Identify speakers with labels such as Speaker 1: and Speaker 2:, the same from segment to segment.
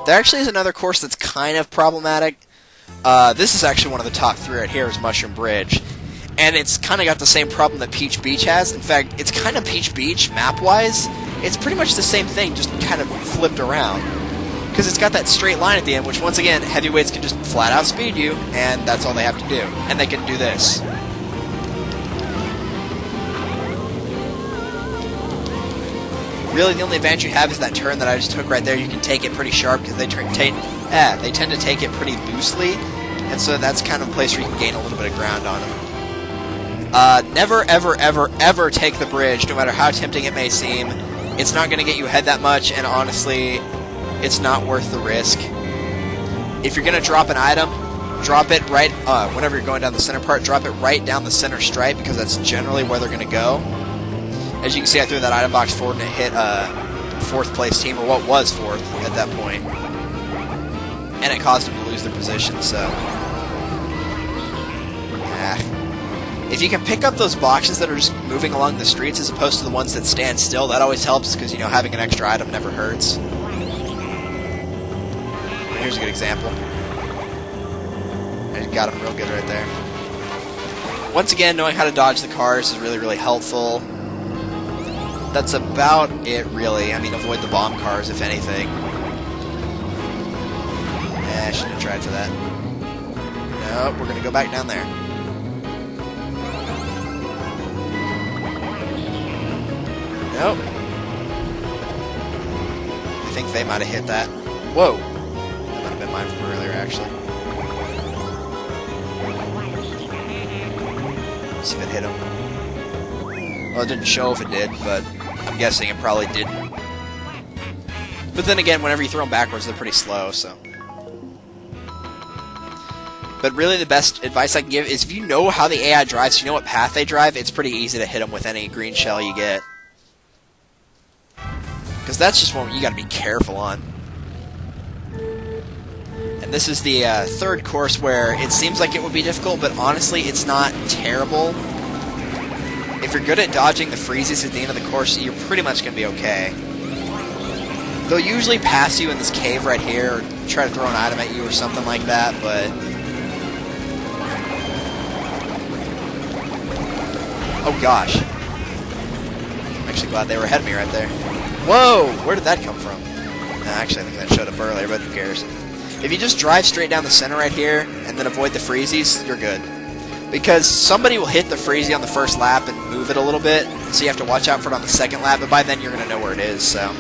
Speaker 1: There actually is another course that's kind of problematic. This is actually one of the top 3 right here, is Mushroom Bridge. And it's kind of got the same problem that Peach Beach has. In fact, it's kind of Peach Beach, map-wise. It's pretty much the same thing, just kind of flipped around. Because it's got that straight line at the end, which, once again, heavyweights can just flat-out speed you, and that's all they have to do. And they can do this. Really, the only advantage you have is that turn that I just took right there. You can take it pretty sharp, because they tend to take it pretty loosely, and so that's kind of a place where you can gain a little bit of ground on them. Never, ever, ever, ever take the bridge, no matter how tempting it may seem. It's not going to get you ahead that much, and honestly, it's not worth the risk. If you're going to drop an item, drop it right, whenever you're going down the center part, drop it right down the center stripe, because that's generally where they're going to go. As you can see, I threw that item box forward, and it hit a 4th place team, or what was 4th at that point. And it caused them to lose their position, so... If you can pick up those boxes that are just moving along the streets as opposed to the ones that stand still, that always helps, because, you know, having an extra item never hurts. Here's a good example. I got him real good right there. Once again, knowing how to dodge the cars is really, really helpful. That's about it, really. I mean, avoid the bomb cars, if anything. I shouldn't have tried for that. Nope, we're going to go back down there. Nope. I think they might have hit that. Whoa! That might have been mine from earlier, actually. Let's see if it hit him. Well, it didn't show if it did, but I'm guessing it probably didn't. But then again, whenever you throw them backwards, they're pretty slow, so... But really, the best advice I can give is if you know how the AI drives, you know what path they drive, it's pretty easy to hit them with any green shell you get. Because that's just one you got to be careful on. And this is the 3rd course where it seems like it would be difficult, but honestly, it's not terrible. If you're good at dodging the freezes at the end of the course, you're pretty much going to be okay. They'll usually pass you in this cave right here, or try to throw an item at you or something like that, but... Oh gosh. I'm actually glad they were ahead of me right there. Whoa! Where did that come from? Actually, I think that showed up earlier, but who cares? If you just drive straight down the center right here, and then avoid the freezies, you're good. Because somebody will hit the freezy on the first lap and move it a little bit, so you have to watch out for it on the second lap, but by then you're going to know where it is, so...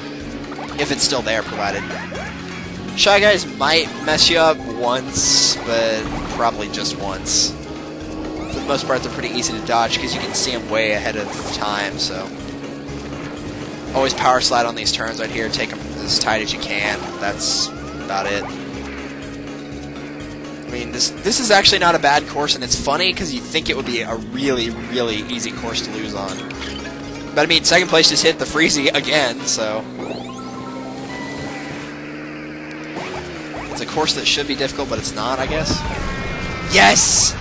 Speaker 1: If it's still there, provided. Shy Guys might mess you up once, but probably just once. For the most part, they're pretty easy to dodge, because you can see them way ahead of time, so... Always power slide on these turns right here, take them as tight as you can. That's about it. I mean, this is actually not a bad course, and it's funny because you think it would be a really, really easy course to lose on. But I mean, 2nd place just hit the freezy again, so... It's a course that should be difficult, but it's not, I guess. Yes!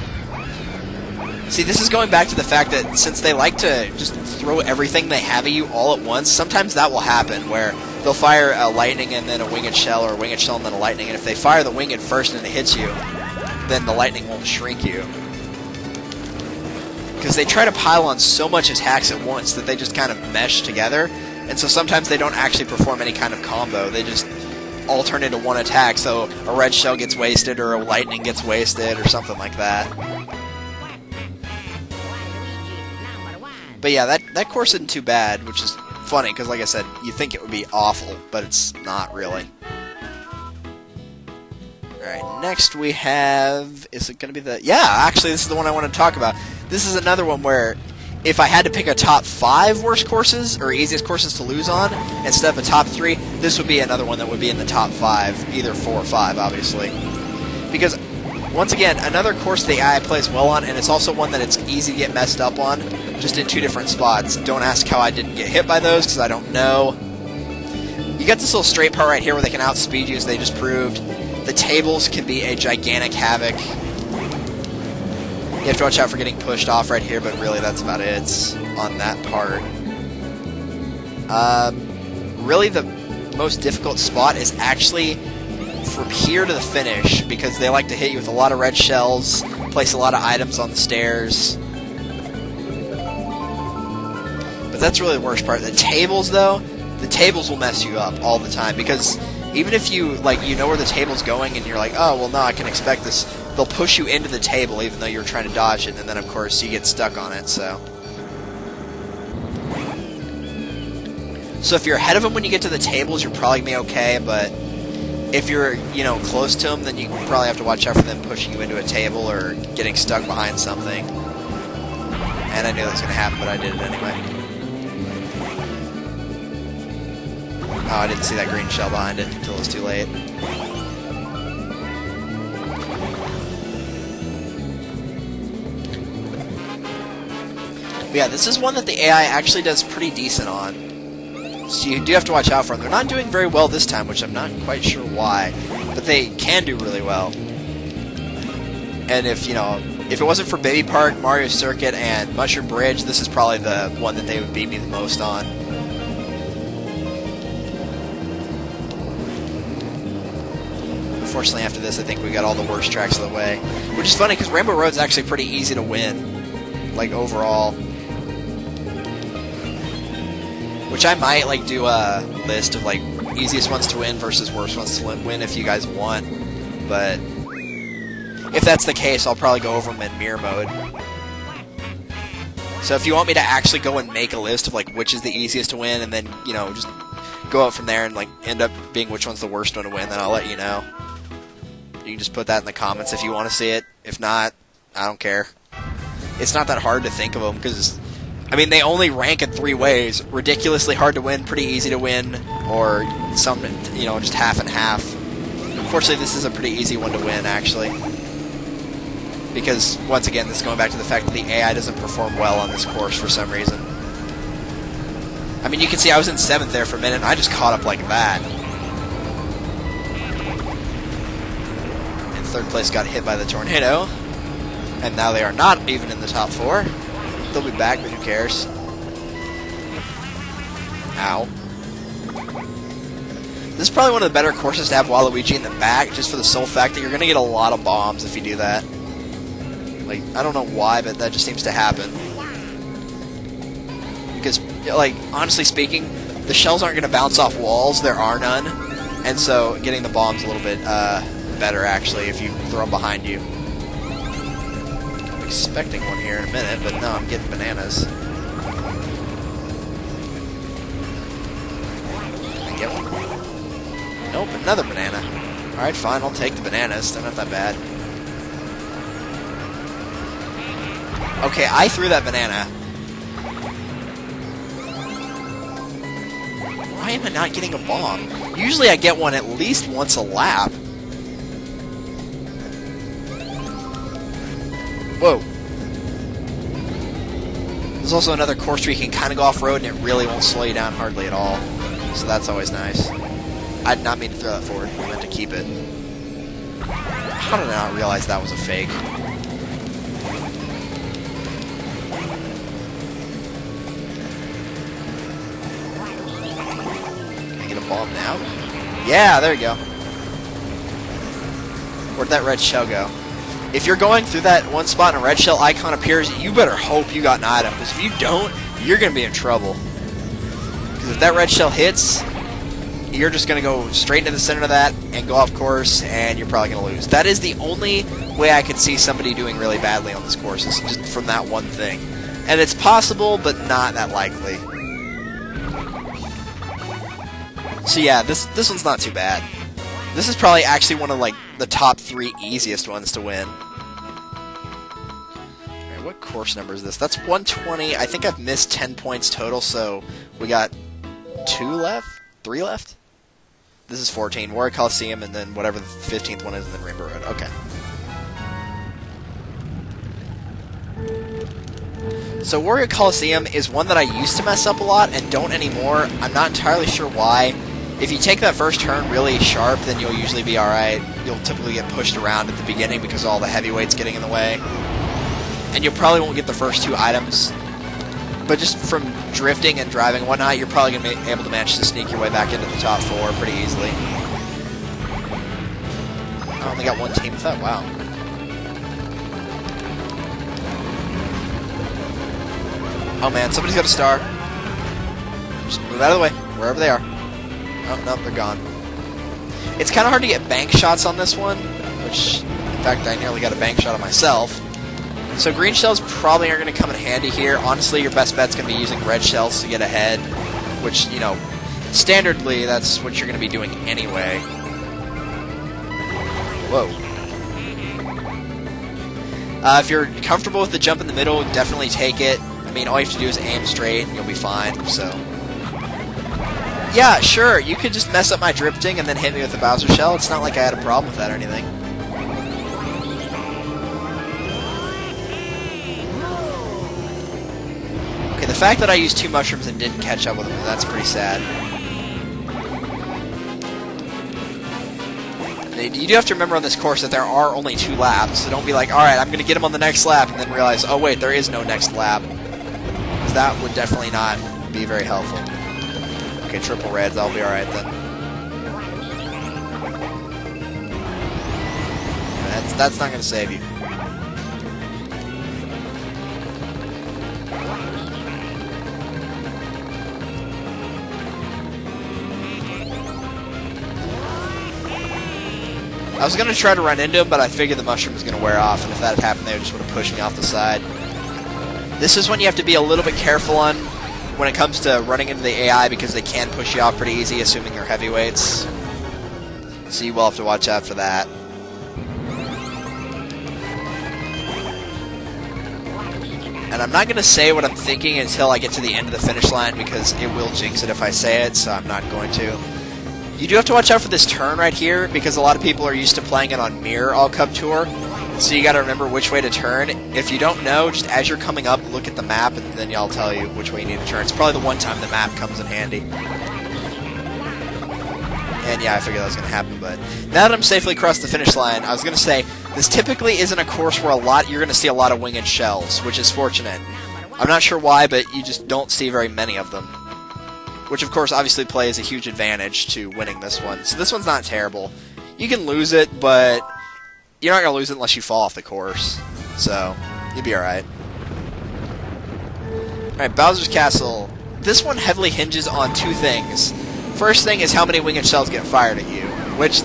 Speaker 1: See, this is going back to the fact that since they like to just throw everything they have at you all at once, sometimes that will happen, where they'll fire a lightning and then a winged shell, or a winged shell and then a lightning, and if they fire the winged first and it hits you, then the lightning won't shrink you. Because they try to pile on so much attacks at once that they just kind of mesh together, and so sometimes they don't actually perform any kind of combo, they just all turn into one attack, so a red shell gets wasted, or a lightning gets wasted, or something like that. But yeah, that course isn't too bad, which is funny, because like I said, you think it would be awful, but it's not really. Alright, next we have... Is it going to be the... Yeah, actually, this is the one I want to talk about. This is another one where, if I had to pick a top 5 worst courses, or easiest courses to lose on, instead of a top 3, this would be another one that would be in the top 5, either 4 or 5, obviously. Because, once again, another course the AI plays well on, and it's also one that it's easy to get messed up on, just in 2 different spots. Don't ask how I didn't get hit by those, because I don't know. You got this little straight part right here where they can outspeed you, as they just proved. The tables can be a gigantic havoc. You have to watch out for getting pushed off right here, but really that's about it on that part. Really the most difficult spot is actually from here to the finish, because they like to hit you with a lot of red shells, place a lot of items on the stairs. But that's really the worst part. The tables, though, the tables will mess you up all the time, because even if you, like, you know where the table's going and you're like, oh, well, no, I can expect this, they'll push you into the table even though you're trying to dodge it, and then, of course, you get stuck on it, so. So if you're ahead of them when you get to the tables, you're probably going to be okay, but if you're, you know, close to them, then you probably have to watch out for them pushing you into a table or getting stuck behind something. And I knew that was going to happen, but I did it anyway. Oh, I didn't see that green shell behind it until it was too late. But yeah, this is one that the AI actually does pretty decent on. So you do have to watch out for them. They're not doing very well this time, which I'm not quite sure why. But they can do really well. And if, you know, if it wasn't for Baby Park, Mario Circuit, and Mushroom Bridge, this is probably the one that they would beat me the most on. Unfortunately, after this, I think we got all the worst tracks of the way. Which is funny, because Rainbow Road's actually pretty easy to win. Like, overall. Which I might, like, do a list of, like, easiest ones to win versus worst ones to win if you guys want. But if that's the case, I'll probably go over them in mirror mode. So if you want me to actually go and make a list of, like, which is the easiest to win, and then, you know, just go out from there and, like, end up being which one's the worst one to win, then I'll let you know. You can just put that in the comments if you want to see it. If not, I don't care. It's not that hard to think of them, because, I mean, they only rank in 3 ways. Ridiculously hard to win, pretty easy to win, or some, you know, just half and half. Unfortunately, this is a pretty easy one to win, actually. Because, once again, this is going back to the fact that the AI doesn't perform well on this course for some reason. I mean, you can see I was in 7th there for a minute, and I just caught up like that. And 3rd place got hit by the tornado. And now they are not even in the top 4. They'll be back, but who cares? Ow. This is probably one of the better courses to have Waluigi in the back, just for the sole fact that you're going to get a lot of bombs if you do that. Like, I don't know why, but that just seems to happen. Because, like, honestly speaking, the shells aren't going to bounce off walls. There are none. And so, getting the bombs a little bit better, actually, if you throw them behind you. I'm expecting one here in a minute, but no, I'm getting bananas. Can I get one? Nope, another banana. Alright, fine, I'll take the bananas. They're not that bad. Okay, I threw that banana. Why am I not getting a bomb? Usually I get one at least once a lap. Whoa. There's also another course where you can kind of go off-road and it really won't slow you down hardly at all. So that's always nice. I did not mean to throw that forward. I meant to keep it. How did I not realize that was a fake? Bomb now? Yeah, there you go. Where'd that red shell go? If you're going through that one spot and a red shell icon appears, you better hope you got an item, because if you don't, you're going to be in trouble. Because if that red shell hits, you're just going to go straight into the center of that and go off course, and you're probably going to lose. That is the only way I could see somebody doing really badly on this course, is just from that one thing. And it's possible, but not that likely. So yeah, this one's not too bad. This is probably actually one of, like, the top 3 easiest ones to win. Alright, what course number is this? That's 120. I think I've missed 10 points total, so we got 2 left? 3 left? This is 14. Warrior Coliseum, and then whatever the 15th one is, and then Rainbow Road. Okay. So Warrior Coliseum is one that I used to mess up a lot and don't anymore. I'm not entirely sure why. If you take that first turn really sharp, then you'll usually be alright. You'll typically get pushed around at the beginning because all the heavyweight's getting in the way. And you probably won't get the first 2 items. But just from drifting and driving and whatnot, you're probably going to be able to manage to sneak your way back into the top 4 pretty easily. only got one team with that. Wow. Oh man, somebody's got a star. Just move out of the way, wherever they are. Oh, no, they're gone. It's kind of hard to get bank shots on this one, which, in fact, I nearly got a bank shot on myself. So green shells probably aren't going to come in handy here. Honestly, your best bet's going to be using red shells to get ahead, which, you know, standardly, that's what you're going to be doing anyway. Whoa. If you're comfortable with the jump in the middle, definitely take it. I mean, all you have to do is aim straight, and you'll be fine, so... Yeah, sure, you could just mess up my drifting and then hit me with the Bowser shell. It's not like I had a problem with that or anything. Okay, the fact that I used 2 mushrooms and didn't catch up with them, that's pretty sad. You do have to remember on this course that there are only 2 laps, so don't be like, alright, I'm going to get him on the next lap, and then realize, oh wait, there is no next lap. Because that would definitely not be very helpful. Okay, triple reds, I'll be alright then. That's not going to save you. I was going to try to run into him, but I figured the mushroom was going to wear off, and if that had happened, they just would have pushed me off the side. This is when you have to be a little bit careful on when it comes to running into the AI, because they can push you off pretty easy, assuming they're heavyweights. So you will have to watch out for that. And I'm not going to say what I'm thinking until I get to the end of the finish line, because it will jinx it if I say it, so I'm not going to. You do have to watch out for this turn right here, because a lot of people are used to playing it on Mirror All Cup Tour, so you got to remember which way to turn. If you don't know, just as you're coming up, look at the map, and then I'll tell you which way you need to turn. It's probably the one time the map comes in handy. And yeah, I figured that was going to happen, but now that I'm safely across the finish line, I was going to say, this typically isn't a course where you're going to see a lot of winged shells, which is fortunate. I'm not sure why, but you just don't see very many of them. Which, of course, obviously plays a huge advantage to winning this one. So this one's not terrible. You can lose it, but you're not going to lose it unless you fall off the course. So, you'll be alright. Alright, Bowser's Castle. This one heavily hinges on 2 things. First thing is how many winged shells get fired at you, which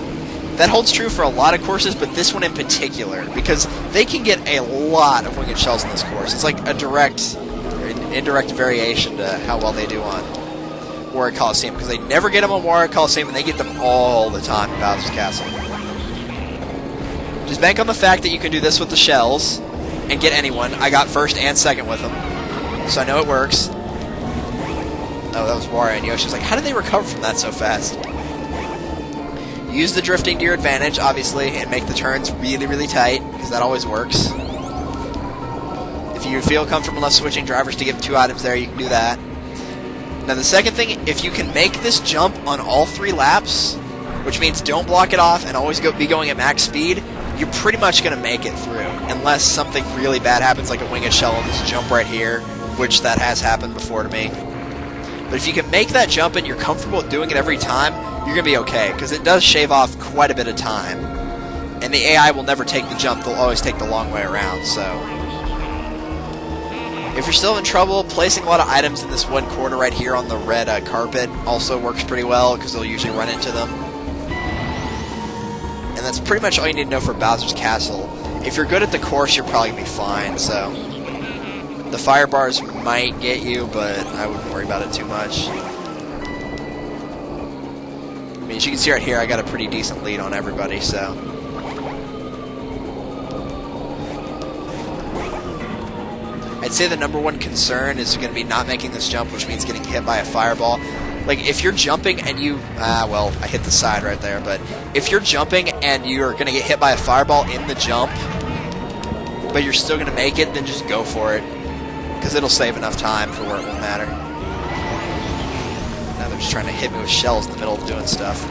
Speaker 1: that holds true for a lot of courses, but this one in particular, because they can get a lot of winged shells in this course. It's like a direct or indirect variation to how well they do on Warrior Coliseum, because they never get them on Warrior Coliseum, and they get them all the time in Bowser's Castle. Just bank on the fact that you can do this with the shells and get anyone. I got first and second with them, so I know it works. Oh, that was Wario and Yoshi's like, how did they recover from that so fast? Use the drifting to your advantage, obviously, and make the turns really, really tight, because that always works. If you feel comfortable enough switching drivers to get 2 items there, you can do that. Now, the second thing, if you can make this jump on all 3 laps, which means don't block it off and always be going at max speed, you're pretty much going to make it through, unless something really bad happens, like a winged shell on this jump right here, which that has happened before to me. But if you can make that jump and you're comfortable with doing it every time, you're going to be okay, because it does shave off quite a bit of time. And the AI will never take the jump, they'll always take the long way around, so... If you're still in trouble, placing a lot of items in this 1 quarter right here on the red carpet also works pretty well, because they'll usually run into them. And that's pretty much all you need to know for Bowser's Castle. If you're good at the course, you're probably going to be fine, so... The fire bars might get you, but I wouldn't worry about it too much. I mean, as you can see right here, I got a pretty decent lead on everybody, so... I'd say the number 1 concern is going to be not making this jump, which means getting hit by a fireball. Like, if you're jumping and you... well, I hit the side right there, but if you're jumping and you're going to get hit by a fireball in the jump, but you're still going to make it, then just go for it. Because it'll save enough time for where it won't matter. Now they're just trying to hit me with shells in the middle of doing stuff.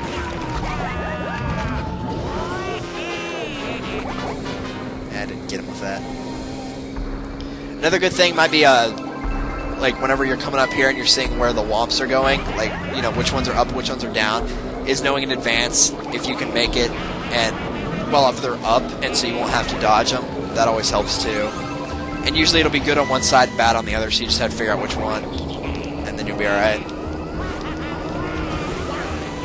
Speaker 1: I didn't get him with that. Another good thing might be, like, whenever you're coming up here and you're seeing where the womps are going, like, you know, which ones are up, which ones are down, is knowing in advance if you can make it and well, if they're up, and so you won't have to dodge them. That always helps too. And usually it'll be good on one side and bad on the other, so you just have to figure out which one, and then you'll be alright.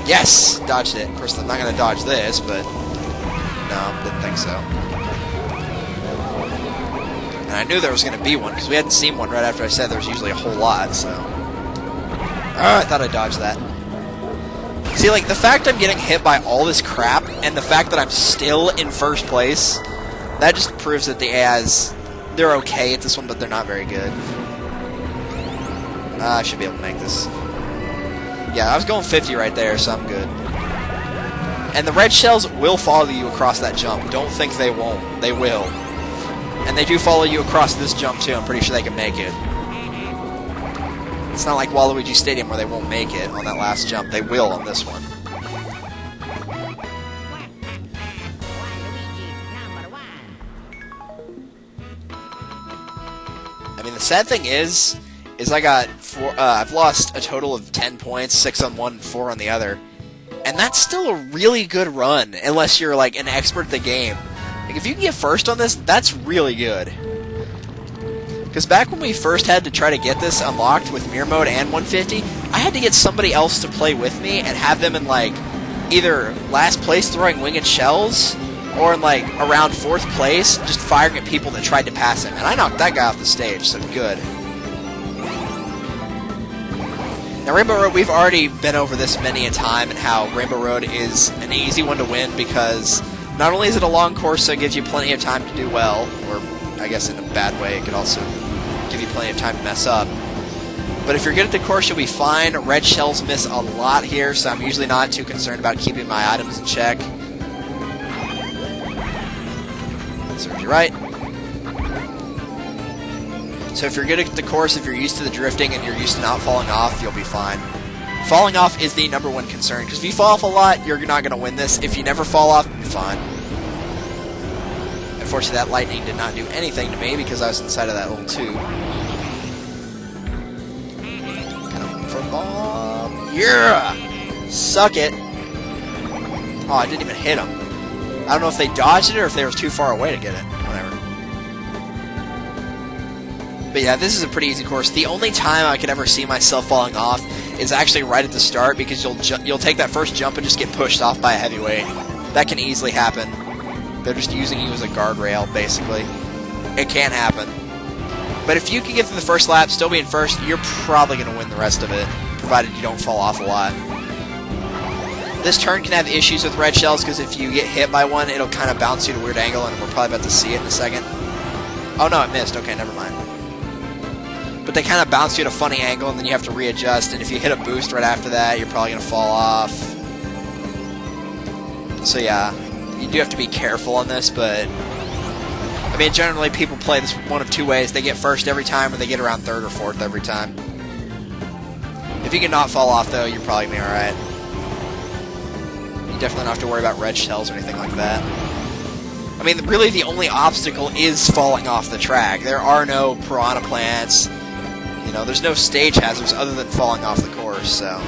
Speaker 1: Yes! Dodged it. Of course, I'm not going to dodge this, but no, didn't think so. And I knew there was going to be one, because we hadn't seen one right after I said there was usually a whole lot, so... I thought I dodged that. See, like, the fact I'm getting hit by all this crap, and the fact that I'm still in first place, that just proves that the AIs, they're okay at this one, but they're not very good. I should be able to make this. Yeah, I was going 50 right there, so I'm good. And the red shells will follow you across that jump. Don't think they won't. They will. And they do follow you across this jump, too. I'm pretty sure they can make it. It's not like Waluigi Stadium where they won't make it on that last jump. They will on this one. I mean, the sad thing is I got I've lost a total of 10 points, 6 on one and 4 on the other. And that's still a really good run, unless you're like an expert at the game. Like, if you can get first on this, that's really good. Because back when we first had to try to get this unlocked with Mirror Mode and 150, I had to get somebody else to play with me and have them in, like, either last place throwing winged shells, or in, like, around 4th place, just firing at people that tried to pass him. And I knocked that guy off the stage, so good. Now, Rainbow Road, we've already been over this many a time, and how Rainbow Road is an easy one to win, because not only is it a long course, so it gives you plenty of time to do well, or I guess in a bad way, it could also give you plenty of time to mess up. But if you're good at the course, you'll be fine. Red shells miss a lot here, so I'm usually not too concerned about keeping my items in check. Serves you right. So if you're good at the course, if you're used to the drifting and you're used to not falling off, you'll be fine. Falling off is the #1 concern, because if you fall off a lot, you're not going to win this. If you never fall off, you're fine. Unfortunately, that lightning did not do anything to me because I was inside of that little tube. Come for bomb. Yeah! Suck it. Oh, I didn't even hit him. I don't know if they dodged it or if they were too far away to get it. Whatever. But yeah, this is a pretty easy course. The only time I could ever see myself falling off is actually right at the start, because you'll take that first jump and just get pushed off by a heavyweight. That can easily happen. They're just using you as a guardrail, basically. It can happen. But if you can get through the first lap, still being first, you're probably going to win the rest of it, provided you don't fall off a lot. This turn can have issues with red shells, because if you get hit by one, it'll kind of bounce you at a weird angle, and we're probably about to see it in a second. Oh no, it missed. Okay, never mind. But they kind of bounce you at a funny angle, and then you have to readjust, and if you hit a boost right after that, you're probably going to fall off. So yeah, you do have to be careful on this, but I mean, generally people play this one of two ways. They get first every time, or they get around 3rd or 4th every time. If you can not fall off, though, you're probably going to be alright. You definitely don't have to worry about red shells or anything like that. I mean, really the only obstacle is falling off the track. There are no piranha plants. You know, there's no stage hazards other than falling off the course, so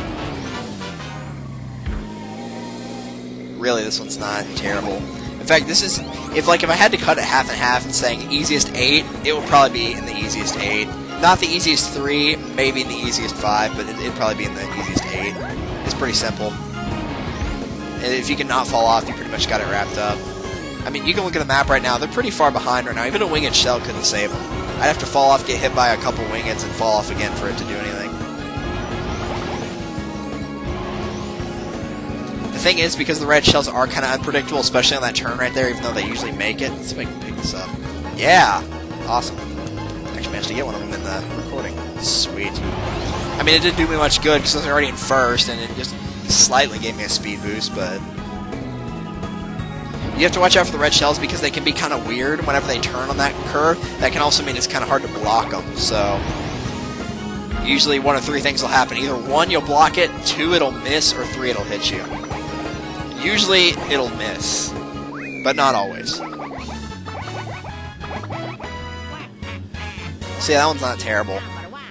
Speaker 1: really, this one's not terrible. In fact, this is, if I had to cut it half and half and saying easiest 8, it would probably be in the easiest 8. Not the easiest 3, maybe in the easiest 5, but it'd probably be in the easiest 8. It's pretty simple. And if you can not fall off, you pretty much got it wrapped up. I mean, you can look at the map right now. They're pretty far behind right now. Even a winged shell couldn't save them. I'd have to fall off, get hit by a couple wingeds, and fall off again for it to do anything. The thing is, because the red shells are kind of unpredictable, especially on that turn right there, even though they usually make it. Let's see if I can pick this up. Yeah! Awesome. Actually managed to get one of them in the recording. Sweet. I mean, it didn't do me much good because I was already in first, and it just slightly gave me a speed boost, but you have to watch out for the red shells because they can be kind of weird whenever they turn on that curve. That can also mean it's kind of hard to block them, so usually one of 3 things will happen. Either 1, you'll block it, 2, it'll miss, or 3, it'll hit you. Usually, it'll miss, but not always. See, that one's not terrible.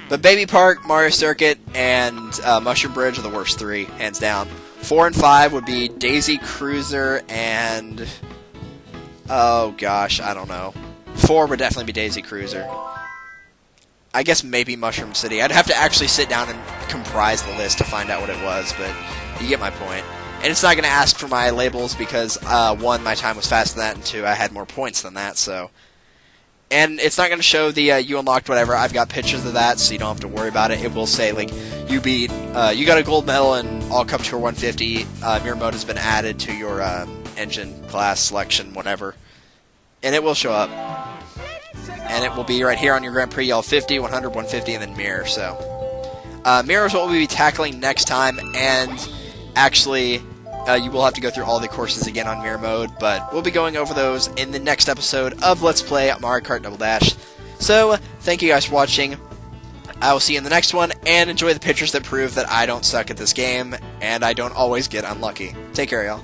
Speaker 1: But Baby Park, Mario Circuit, and Mushroom Bridge are the worst 3, hands down. 4 and 5 would be Daisy Cruiser and Oh gosh, I don't know. 4 would definitely be Daisy Cruiser. I guess maybe Mushroom City. I'd have to actually sit down and comprise the list to find out what it was, but you get my point. And it's not going to ask for my labels because, 1, my time was faster than that, and 2, I had more points than that, so... And it's not going to show the, you unlocked whatever. I've got pictures of that, so you don't have to worry about it. It will say, like, you beat, you got a gold medal in All Cup Tour 150, Mirror Mode has been added to your, engine, class, selection, whatever. And it will show up. And it will be right here on your Grand Prix. You'll have 50, 100, 150, and then Mirror, so... Mirror is what we'll be tackling next time, and actually, you will have to go through all the courses again on Mirror Mode, but we'll be going over those in the next episode of Let's Play Mario Kart Double Dash. So, thank you guys for watching. I will see you in the next one, and enjoy the pictures that prove that I don't suck at this game, and I don't always get unlucky. Take care, y'all.